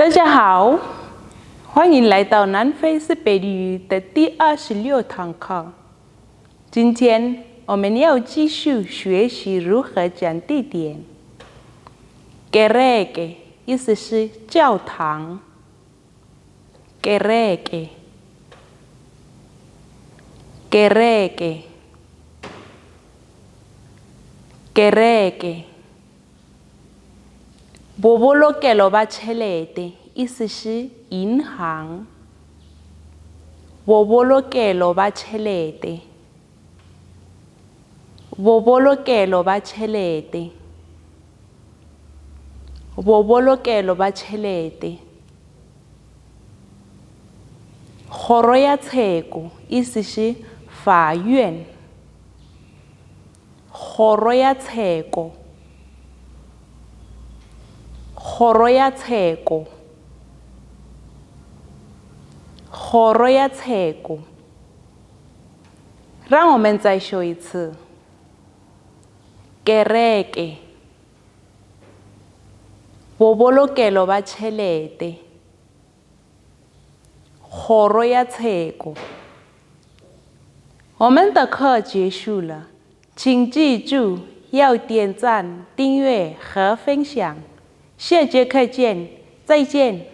大家好，欢迎来到南非是北语的第26堂课。今天我们要继续学习如何讲地点。Gereke 意思是教堂。Gereke Gereke Gereke Bobolokelo ba tjhelete 意思是银行。Bobolokelo ba tjhelete Bobolokelo ba tjhelete Bobolokelo ba tjhelete Kgoro ya tsheko 意思是法院。Kgoro ya tsheko Kgoro ya tsheko Kgoro ya tsheko 让我们再说一次。Kereke Bobolokelo ba tjhelete Kgoro ya tsheko 我们的课结束了，请记住要点赞、订阅和分享。下节课见，再见。